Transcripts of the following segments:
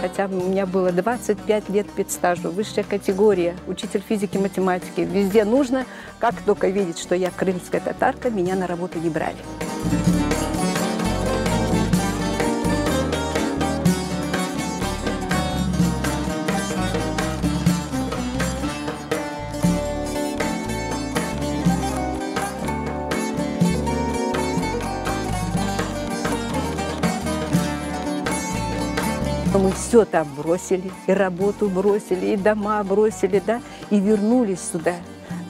Хотя у меня было 25 лет педстажа, высшая категория, учитель физики, математики. Везде нужно, как только видеть, что я крымская татарка, меня на работу не брали. Мы все там бросили, и работу бросили, и дома бросили, да, и вернулись сюда,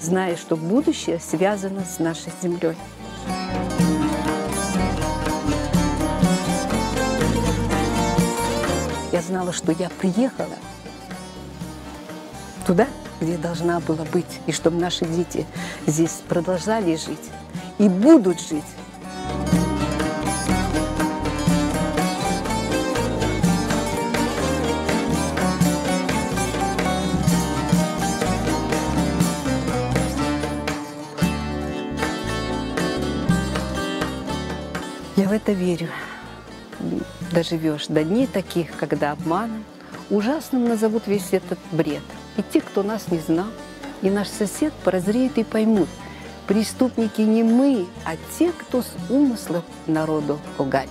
зная, что будущее связано с нашей землей. Я знала, что я приехала туда, где должна была быть, и чтобы наши дети здесь продолжали жить и будут жить. Я в это верю. Доживешь до дней таких, когда обманом ужасным назовут весь этот бред. И те, кто нас не знал, и наш сосед прозреет и поймут. Преступники не мы, а те, кто с умыслом народу лгали.